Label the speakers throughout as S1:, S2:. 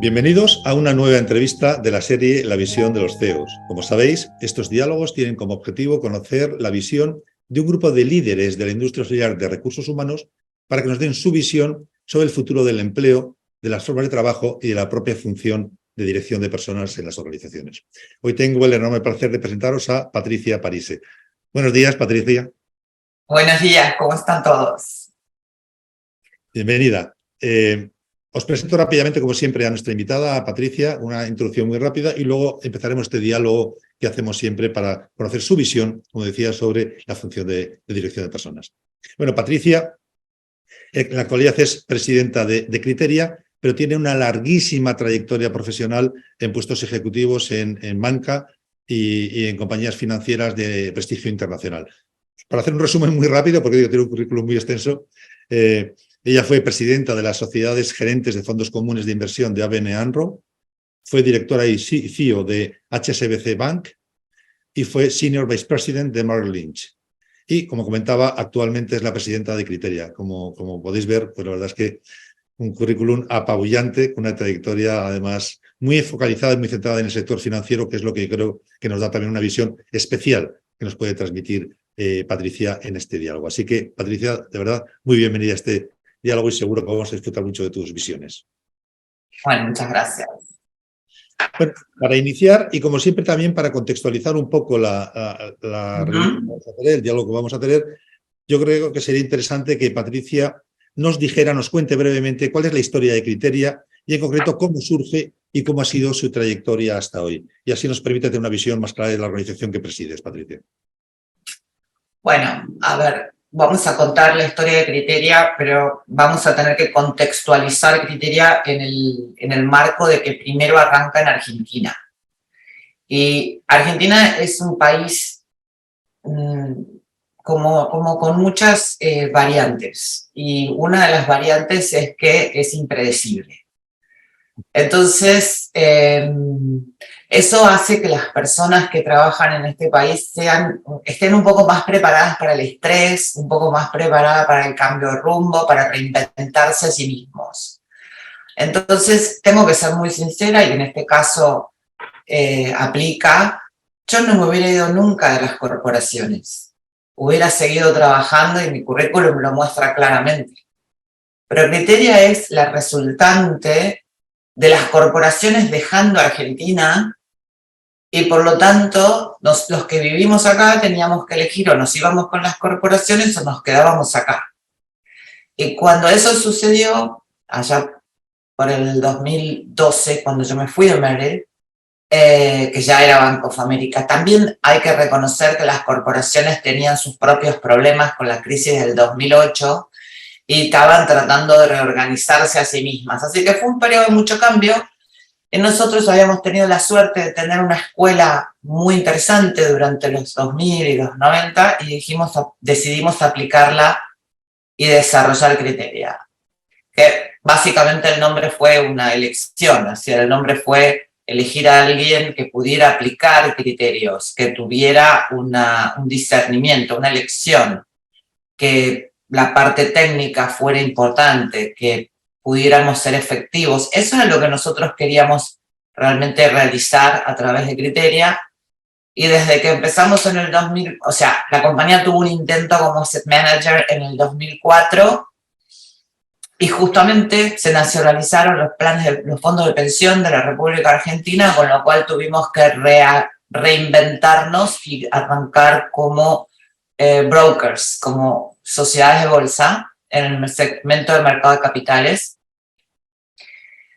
S1: Bienvenidos a una nueva entrevista de la serie La visión de los CEOs. Como sabéis, estos diálogos tienen como objetivo conocer la visión de un grupo de líderes de la industria auxiliar de recursos humanos para que nos den su visión sobre el futuro del empleo, de las formas de trabajo y de la propia función de dirección de personas en las organizaciones. Hoy tengo el enorme placer de presentaros a Patricia Parise. Buenos días, Patricia.
S2: Buenos días, ¿cómo están todos?
S1: Bienvenida. Os presento rápidamente, como siempre, a nuestra invitada, a Patricia, una introducción muy rápida y luego empezaremos este diálogo que hacemos siempre para conocer su visión, como decía, sobre la función de dirección de personas. Bueno, Patricia, en la actualidad es presidenta de Criteria, pero tiene una larguísima trayectoria profesional en puestos ejecutivos en banca y en compañías financieras de prestigio internacional. Para hacer un resumen muy rápido, porque tiene un currículum muy extenso, ella fue presidenta de las sociedades gerentes de fondos comunes de inversión de ABN AMRO, fue directora y CEO de HSBC Bank y fue Senior Vice President de Merrill Lynch. Y, como comentaba, actualmente es la presidenta de Criteria. Como podéis ver, pues la verdad es que un currículum apabullante, con una trayectoria además muy focalizada y muy centrada en el sector financiero, que es lo que creo que nos da también una visión especial que nos puede transmitir Patricia en este diálogo. Así que, Patricia, de verdad, muy bienvenida a este diálogo y seguro que vamos a disfrutar mucho de tus visiones.
S2: Bueno, muchas gracias.
S1: Bueno, para iniciar y como siempre también para contextualizar un poco el diálogo que vamos a tener, yo creo que sería interesante que Patricia nos cuente brevemente cuál es la historia de Criteria y en concreto cómo surge y cómo ha sido su trayectoria hasta hoy. Y así nos permite tener una visión más clara de la organización que presides, Patricia.
S2: Bueno, a ver, vamos a contar la historia de Criteria, pero vamos a tener que contextualizar Criteria en el marco de que primero arranca en Argentina. Y Argentina es un país como con muchas variantes. Y una de las variantes es que es impredecible. Entonces, eso hace que las personas que trabajan en este país estén un poco más preparadas para el estrés, un poco más preparadas para el cambio de rumbo, para reinventarse a sí mismos. Entonces, tengo que ser muy sincera y en este caso aplica, yo no me hubiera ido nunca de las corporaciones. Hubiera seguido trabajando y mi currículum lo muestra claramente. Pero Criteria es la resultante de las corporaciones dejando Argentina y por lo tanto los que vivimos acá teníamos que elegir o nos íbamos con las corporaciones o nos quedábamos acá. Y cuando eso sucedió, allá por el 2012, cuando yo me fui de Merrill, que ya era Bank of America, también hay que reconocer que las corporaciones tenían sus propios problemas con la crisis del 2008 y estaban tratando de reorganizarse a sí mismas. Así que fue un periodo de mucho cambio. Y nosotros habíamos tenido la suerte de tener una escuela muy interesante durante los 2000 y los 90 y decidimos aplicarla y desarrollar Criteria. Que básicamente el nombre fue una elección, o sea, el nombre fue elegir a alguien que pudiera aplicar criterios, que tuviera un discernimiento, una elección, que la parte técnica fuera importante, que pudiéramos ser efectivos. Eso es lo que nosotros queríamos realmente realizar a través de Criteria. Y desde que empezamos en el 2000, o sea, la compañía tuvo un intento como asset manager en el 2004 y justamente se nacionalizaron los fondos de pensión de la República Argentina, con lo cual tuvimos que reinventarnos y arrancar como brokers, como sociedades de bolsa en el segmento del mercado de capitales,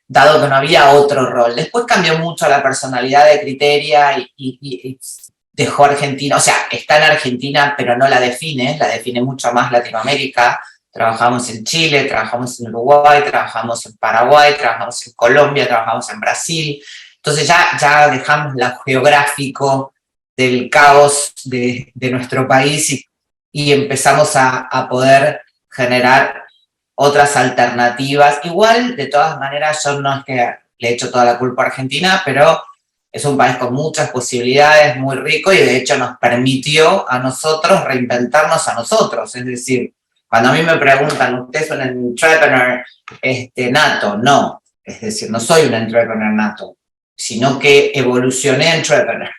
S2: dado que no había otro rol. Después cambió mucho la personalidad de Criteria y dejó Argentina, o sea, está en Argentina, pero no la define mucho más Latinoamérica. Trabajamos en Chile, trabajamos en Uruguay, trabajamos en Paraguay, trabajamos en Colombia, trabajamos en Brasil. Entonces ya dejamos lo geográfico del caos de nuestro país y empezamos a poder generar otras alternativas. Igual, de todas maneras, yo no es que le echo toda la culpa a Argentina, pero es un país con muchas posibilidades, muy rico, y de hecho nos permitió a nosotros reinventarnos a nosotros. Es decir, cuando a mí me preguntan, ¿usted es un entrepreneur nato? No. Es decir, no soy un entrepreneur nato, sino que evolucioné entrepreneur.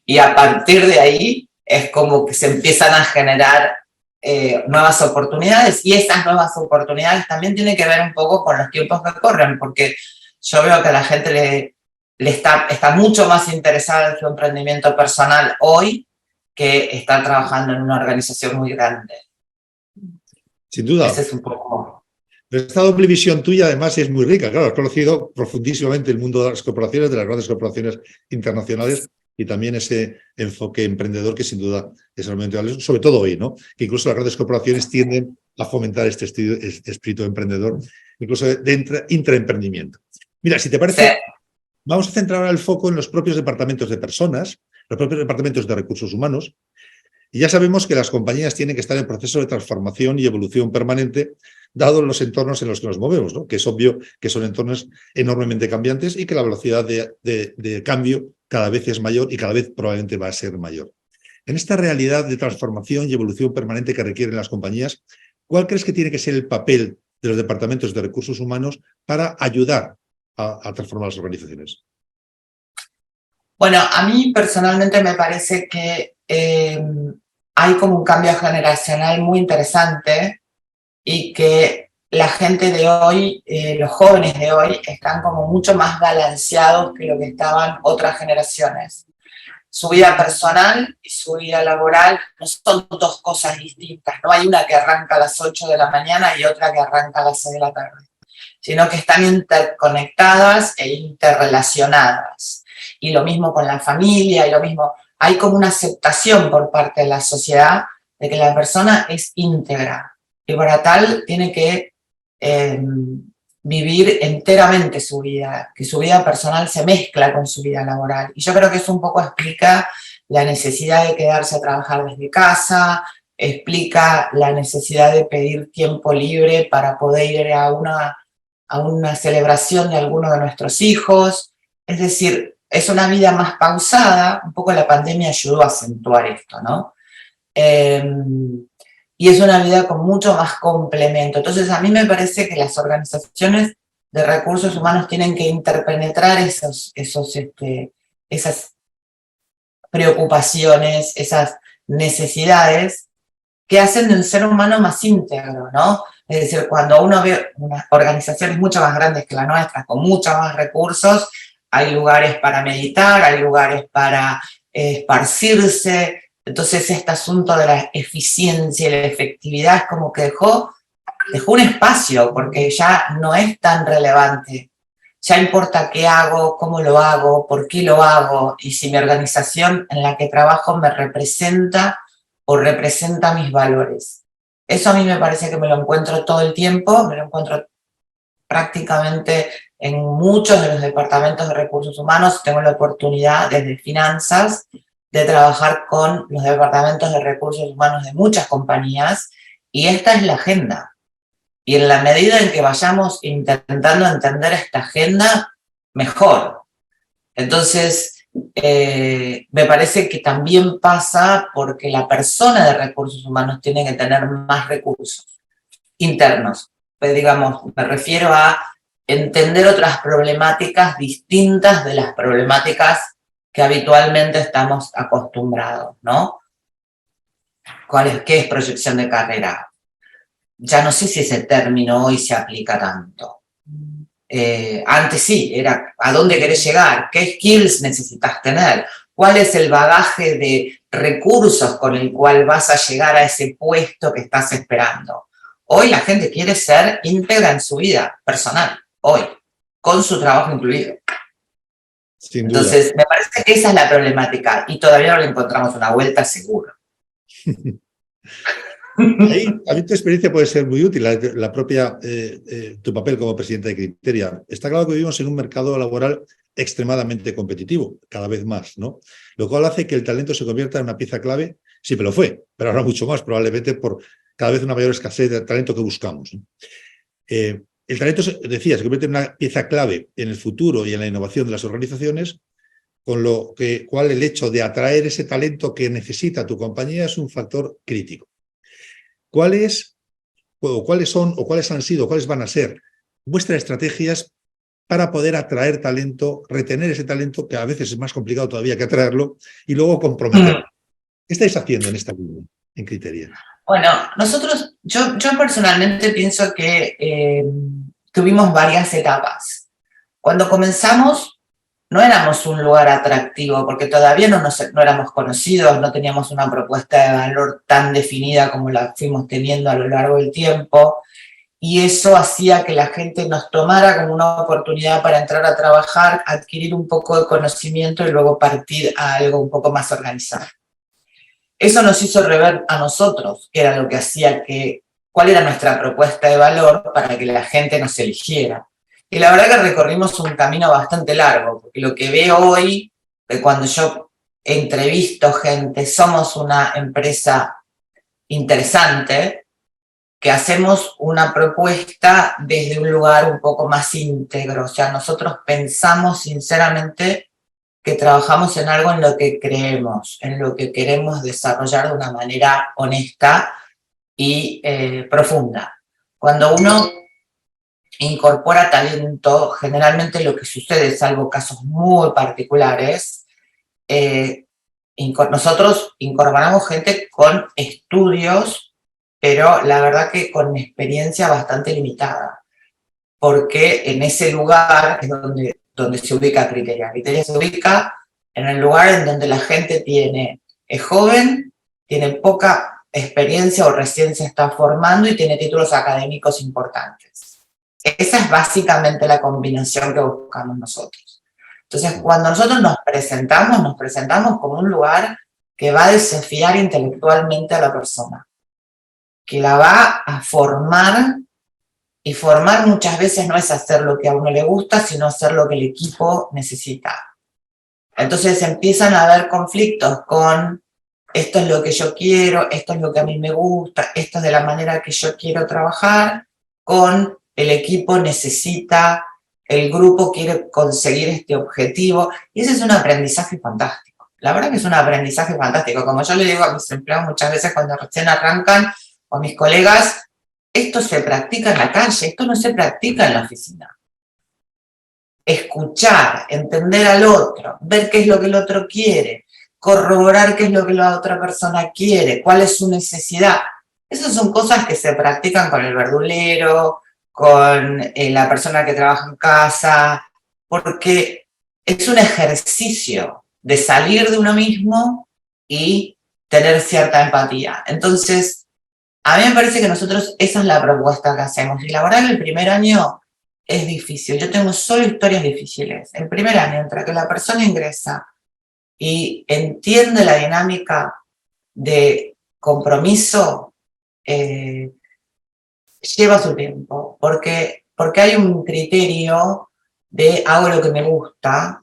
S2: Y a partir de ahí es como que se empiezan a generar nuevas oportunidades, y esas nuevas oportunidades también tienen que ver un poco con los tiempos que corren, porque yo veo que a la gente le está mucho más interesada en su emprendimiento personal hoy que estar trabajando en una organización muy grande.
S1: Sin duda.
S2: Ese es un poco...
S1: Pero esta doble visión tuya además es muy rica. Claro, has conocido profundísimamente el mundo de las corporaciones, de las grandes corporaciones internacionales, y también ese enfoque emprendedor que sin duda es realmente valioso, sobre todo hoy, ¿no? Que incluso las grandes corporaciones tienden a fomentar este espíritu emprendedor, incluso de intraemprendimiento. Mira, si te parece, sí, vamos a centrar ahora el foco en los propios departamentos de personas, los propios departamentos de recursos humanos. Y ya sabemos que las compañías tienen que estar en proceso de transformación y evolución permanente, dados los entornos en los que nos movemos, ¿no? Que es obvio que son entornos enormemente cambiantes y que la velocidad de cambio cada vez es mayor y cada vez probablemente va a ser mayor. En esta realidad de transformación y evolución permanente que requieren las compañías, ¿cuál crees que tiene que ser el papel de los departamentos de recursos humanos para ayudar a transformar las organizaciones?
S2: Bueno, a mí personalmente me parece que hay como un cambio generacional muy interesante y que la gente de hoy, los jóvenes de hoy, están como mucho más balanceados que lo que estaban otras generaciones. Su vida personal y su vida laboral no son dos cosas distintas, no hay una que arranca a las 8 de la mañana y otra que arranca a las 6 de la tarde, sino que están interconectadas e interrelacionadas. Y lo mismo con la familia, y lo mismo, hay como una aceptación por parte de la sociedad de que la persona es íntegra, y para tal tiene que vivir enteramente su vida, que su vida personal se mezcla con su vida laboral. Y yo creo que eso un poco explica la necesidad de quedarse a trabajar desde casa, explica la necesidad de pedir tiempo libre para poder ir a una celebración de alguno de nuestros hijos. Es decir, es una vida más pausada, un poco la pandemia ayudó a acentuar esto, ¿no? Y es una vida con mucho más complemento. Entonces, a mí me parece que las organizaciones de recursos humanos tienen que interpenetrar esas preocupaciones, esas necesidades que hacen del ser humano más íntegro, ¿no? Es decir, cuando uno ve unas organizaciones mucho más grandes que la nuestra, con muchos más recursos, hay lugares para meditar, hay lugares para esparcirse. Entonces, este asunto de la eficiencia y la efectividad es como que dejó un espacio, porque ya no es tan relevante. Ya importa qué hago, cómo lo hago, por qué lo hago, y si mi organización en la que trabajo me representa o representa mis valores. Eso a mí me parece que me lo encuentro todo el tiempo, me lo encuentro prácticamente en muchos de los departamentos de recursos humanos. Tengo la oportunidad desde finanzas de trabajar con los departamentos de recursos humanos de muchas compañías, y esta es la agenda. Y en la medida en que vayamos intentando entender esta agenda, mejor. Entonces, me parece que también pasa porque la persona de recursos humanos tiene que tener más recursos internos. Pues, digamos, me refiero a entender otras problemáticas distintas de las problemáticas que habitualmente estamos acostumbrados, ¿no? ¿Qué es proyección de carrera? Ya no sé si ese término hoy se aplica tanto. Antes sí, era ¿a dónde querés llegar? ¿Qué skills necesitas tener? ¿Cuál es el bagaje de recursos con el cual vas a llegar a ese puesto que estás esperando? Hoy la gente quiere ser íntegra en su vida personal, hoy, con su trabajo incluido.
S1: Sin duda.
S2: Entonces, me parece que esa es la problemática, y todavía no le encontramos una vuelta segura.
S1: Ahí, a mí tu experiencia puede ser muy útil, la propia, tu papel como presidente de Criteria. Está claro que vivimos en un mercado laboral extremadamente competitivo, cada vez más, ¿no? Lo cual hace que el talento se convierta en una pieza clave, siempre lo fue, pero ahora mucho más, probablemente por cada vez una mayor escasez de talento que buscamos, ¿no? El talento, decía, se convierte en una pieza clave en el futuro y en la innovación de las organizaciones, con lo cual el hecho de atraer ese talento que necesita tu compañía es un factor crítico. ¿Cuáles han sido, cuáles van a ser vuestras estrategias para poder atraer talento, retener ese talento, que a veces es más complicado todavía que atraerlo, y luego comprometerlo. ¿Qué estáis haciendo en esta línea, en Criteria?
S2: Bueno, yo personalmente pienso que tuvimos varias etapas. Cuando comenzamos, no éramos un lugar atractivo, porque todavía no éramos conocidos, no teníamos una propuesta de valor tan definida como la fuimos teniendo a lo largo del tiempo, y eso hacía que la gente nos tomara como una oportunidad para entrar a trabajar, adquirir un poco de conocimiento y luego partir a algo un poco más organizado. Eso nos hizo rever a nosotros, que era lo que hacía cuál era nuestra propuesta de valor para que la gente nos eligiera. Y la verdad que recorrimos un camino bastante largo, porque lo que veo hoy, que cuando yo entrevisto gente, somos una empresa interesante, que hacemos una propuesta desde un lugar un poco más íntegro. O sea, nosotros pensamos sinceramente que trabajamos en algo en lo que creemos, en lo que queremos desarrollar de una manera honesta y profunda. Cuando uno incorpora talento, generalmente lo que sucede, salvo casos muy particulares, nosotros incorporamos gente con estudios, pero la verdad que con experiencia bastante limitada, porque en ese lugar es donde se ubica Criteria. Criteria se ubica en el lugar en donde la gente es joven, tiene poca experiencia o recién se está formando y tiene títulos académicos importantes. Esa es básicamente la combinación que buscamos nosotros. Entonces, cuando nosotros nos presentamos como un lugar que va a desafiar intelectualmente a la persona, que la va a formar. Y formar muchas veces no es hacer lo que a uno le gusta, sino hacer lo que el equipo necesita. Entonces empiezan a haber conflictos con esto es lo que yo quiero, esto es lo que a mí me gusta, esto es de la manera que yo quiero trabajar, con el equipo necesita, el grupo quiere conseguir este objetivo. Y ese es un aprendizaje fantástico. La verdad que es un aprendizaje fantástico. Como yo le digo a mis empleados muchas veces cuando recién arrancan, o a mis colegas, esto se practica en la calle, esto no se practica en la oficina. Escuchar, entender al otro, ver qué es lo que el otro quiere, corroborar qué es lo que la otra persona quiere, cuál es su necesidad. Esas son cosas que se practican con el verdulero, con la persona que trabaja en casa, porque es un ejercicio de salir de uno mismo y tener cierta empatía. Entonces, a mí me parece que nosotros esa es la propuesta que hacemos. Y la verdad que el primer año es difícil. Yo tengo solo historias difíciles. El primer año, entre que la persona ingresa y entiende la dinámica de compromiso, lleva su tiempo. Porque hay un criterio de hago lo que me gusta.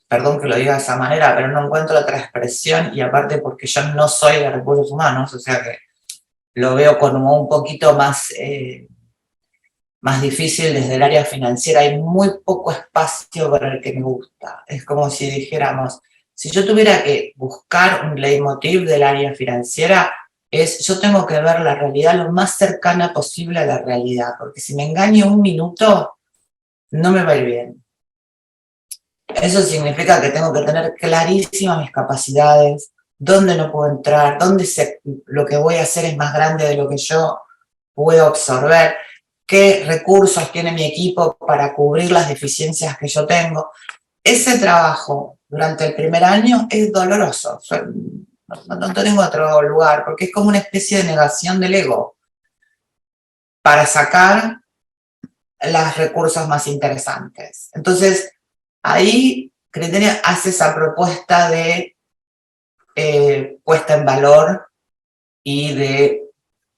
S2: Perdón que lo diga de esa manera, pero no encuentro otra expresión. Y aparte porque yo no soy de recursos humanos, o sea que lo veo como un poquito más difícil desde el área financiera. Hay muy poco espacio para el que me gusta. Es como si dijéramos, si yo tuviera que buscar un leitmotiv del área financiera, yo tengo que ver la realidad lo más cercana posible a la realidad, porque si me engaño un minuto, no me va a ir bien. Eso significa que tengo que tener clarísimas mis capacidades, dónde no puedo entrar, lo que voy a hacer es más grande de lo que yo puedo absorber, qué recursos tiene mi equipo para cubrir las deficiencias que yo tengo. Ese trabajo durante el primer año es doloroso. No tengo otro lugar, porque es como una especie de negación del ego para sacar los recursos más interesantes. Entonces, ahí Criteria hace esa propuesta de puesta en valor y de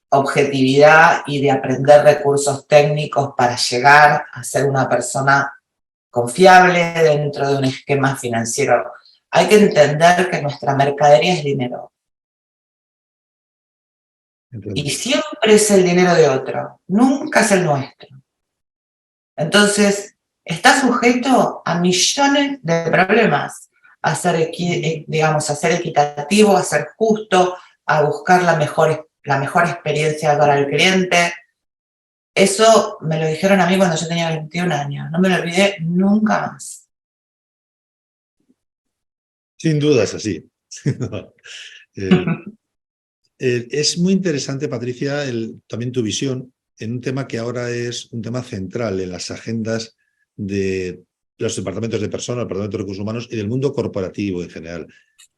S2: objetividad y de aprender recursos técnicos para llegar a ser una persona confiable dentro de un esquema financiero. Hay que entender que nuestra mercadería es dinero. Y siempre es el dinero de otro, nunca es el nuestro. Entonces, está sujeto a millones de problemas, a ser equitativo, a ser justo, a buscar la mejor experiencia para el cliente. Eso me lo dijeron a mí cuando yo tenía 21 años. No me lo olvidé nunca más.
S1: Sin duda es así. Es muy interesante, Patricia, también tu visión en un tema que ahora es un tema central en las agendas de los departamentos de personas, el Departamento de Recursos Humanos y del mundo corporativo en general.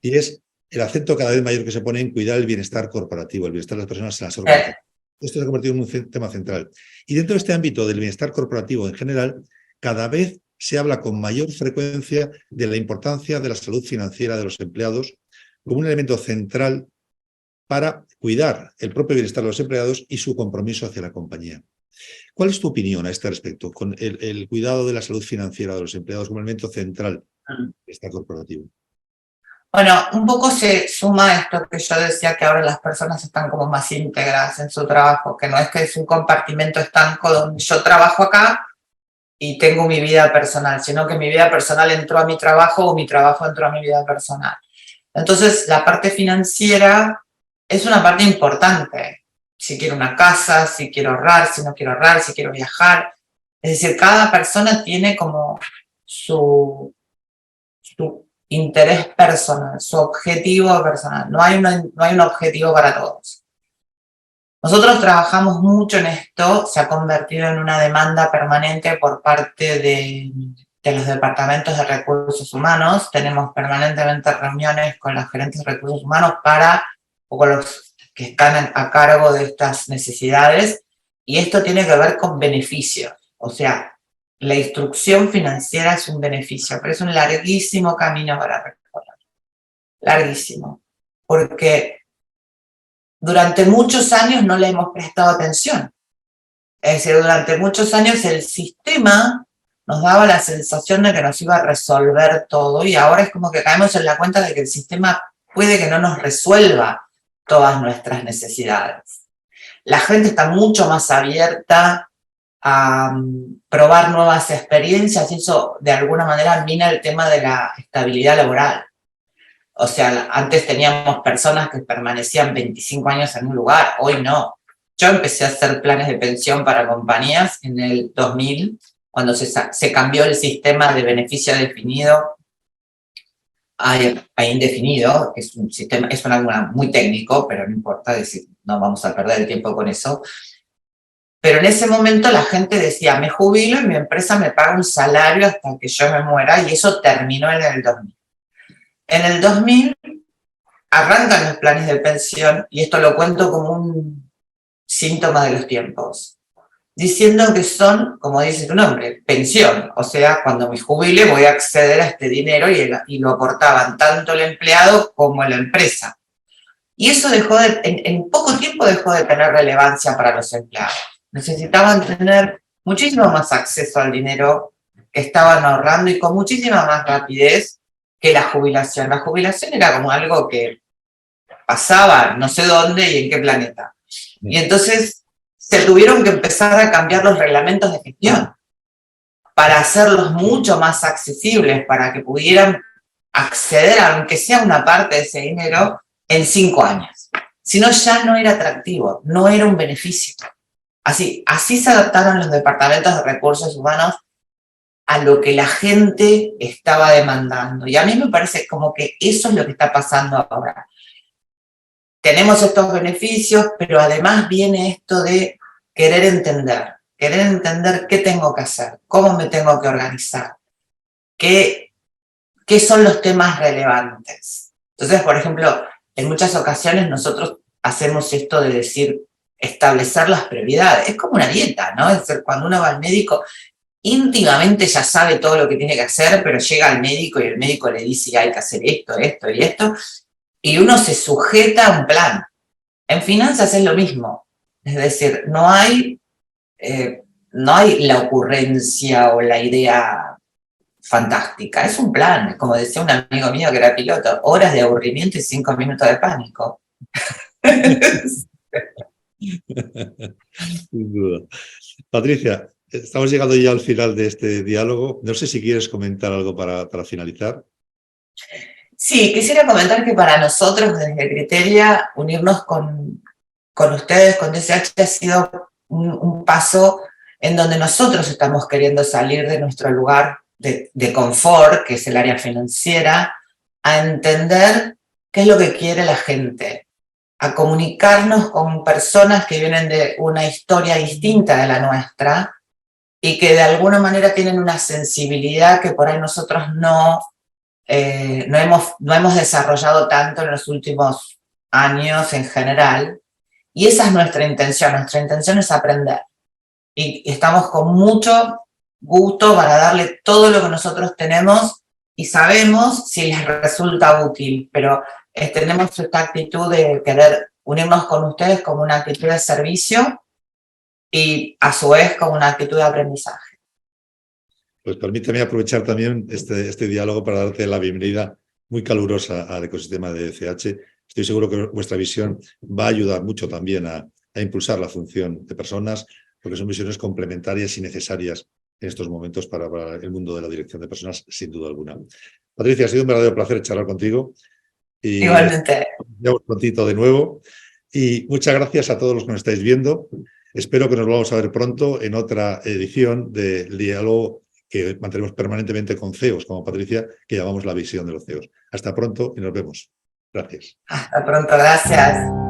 S1: Y es el acento cada vez mayor que se pone en cuidar el bienestar corporativo, el bienestar de las personas en las organizaciones. Esto se ha convertido en un tema central. Y dentro de este ámbito del bienestar corporativo en general, cada vez se habla con mayor frecuencia de la importancia de la salud financiera de los empleados como un elemento central para cuidar el propio bienestar de los empleados y su compromiso hacia la compañía. ¿Cuál es tu opinión a este respecto, con el cuidado de la salud financiera de los empleados como elemento central del bienestar corporativo?
S2: Bueno, un poco se suma esto que yo decía, que ahora las personas están como más íntegras en su trabajo, que no es que es un compartimento estanco donde yo trabajo acá y tengo mi vida personal, sino que mi vida personal entró a mi trabajo o mi trabajo entró a mi vida personal. Entonces, la parte financiera es una parte importante. Si quiero una casa, si quiero ahorrar, si no quiero ahorrar, si quiero viajar. Es decir, cada persona tiene como su interés personal, su objetivo personal. No hay un objetivo para todos. Nosotros trabajamos mucho en esto, se ha convertido en una demanda permanente por parte de los departamentos de recursos humanos. Tenemos permanentemente reuniones con los gerentes de recursos humanos o con los que están a cargo de estas necesidades, y esto tiene que ver con beneficios. O sea, la instrucción financiera es un beneficio, pero es un larguísimo camino para recorrer. Larguísimo. Porque durante muchos años no le hemos prestado atención. Es decir, durante muchos años el sistema nos daba la sensación de que nos iba a resolver todo, y ahora es como que caemos en la cuenta de que el sistema puede que no nos resuelva todas nuestras necesidades. La gente está mucho más abierta a probar nuevas experiencias, y eso de alguna manera mina el tema de la estabilidad laboral. O sea, antes teníamos personas que permanecían 25 años en un lugar, hoy no. Yo empecé a hacer planes de pensión para compañías en el 2000, cuando se cambió el sistema de beneficio definido a indefinido, que es un sistema, es algo muy técnico, pero no importa, decir, no vamos a perder el tiempo con eso. Pero en ese momento la gente decía, me jubilo y mi empresa me paga un salario hasta que yo me muera, y eso terminó en el 2000. En el 2000 arrancan los planes de pensión, y esto lo cuento como un síntoma de los tiempos, diciendo que son, como dice tu nombre, pensión. O sea, cuando me jubile voy a acceder a este dinero, y lo aportaban tanto el empleado como la empresa. Y eso en poco tiempo dejó de tener relevancia para los empleados. Necesitaban tener muchísimo más acceso al dinero que estaban ahorrando, y con muchísima más rapidez que la jubilación. La jubilación era como algo que pasaba no sé dónde y en qué planeta. Y entonces se tuvieron que empezar a cambiar los reglamentos de gestión para hacerlos mucho más accesibles, para que pudieran acceder, aunque sea una parte de ese dinero, en 5 años. Si no, ya no era atractivo, no era un beneficio. Así se adaptaron los departamentos de recursos humanos a lo que la gente estaba demandando. Y a mí me parece como que eso es lo que está pasando ahora. Tenemos estos beneficios, pero además viene esto de querer entender qué tengo que hacer, cómo me tengo que organizar, qué son los temas relevantes. Entonces, por ejemplo, en muchas ocasiones nosotros hacemos esto de decir, establecer las prioridades. Es como una dieta, ¿no? Es decir, cuando uno va al médico, íntimamente ya sabe todo lo que tiene que hacer, pero llega al médico y el médico le dice, hay que hacer esto, esto y esto, y uno se sujeta a un plan. En finanzas es lo mismo. Es decir, no hay la ocurrencia o la idea fantástica, es un plan. Como decía un amigo mío que era piloto, horas de aburrimiento y 5 minutos de pánico.
S1: Sin duda. Patricia, estamos llegando ya al final de este diálogo. No sé si quieres comentar algo para finalizar.
S2: Sí, quisiera comentar que para nosotros desde Criteria unirnos con ustedes, con DSH, ha sido un paso en donde nosotros estamos queriendo salir de nuestro lugar de confort, que es el área financiera, a entender qué es lo que quiere la gente, a comunicarnos con personas que vienen de una historia distinta de la nuestra y que de alguna manera tienen una sensibilidad que por ahí nosotros no hemos desarrollado tanto en los últimos años en general. Y esa es nuestra intención es aprender. Y estamos con mucho gusto para darle todo lo que nosotros tenemos y sabemos si les resulta útil, pero tenemos esta actitud de querer unirnos con ustedes como una actitud de servicio y a su vez como una actitud de aprendizaje.
S1: Pues permíteme aprovechar también este diálogo para darte la bienvenida muy calurosa al ecosistema de CH. Estoy seguro que vuestra visión va a ayudar mucho también a impulsar la función de personas, porque son visiones complementarias y necesarias en estos momentos para el mundo de la dirección de personas, sin duda alguna. Patricia, ha sido un verdadero placer charlar contigo. Y
S2: igualmente.
S1: Nos vemos prontito de nuevo. Y muchas gracias a todos los que nos estáis viendo. Espero que nos vamos a ver pronto en otra edición del diálogo que mantenemos permanentemente con CEOs como Patricia, que llamamos la visión de los CEOs. Hasta pronto y nos vemos. Gracias.
S2: Hasta pronto, gracias.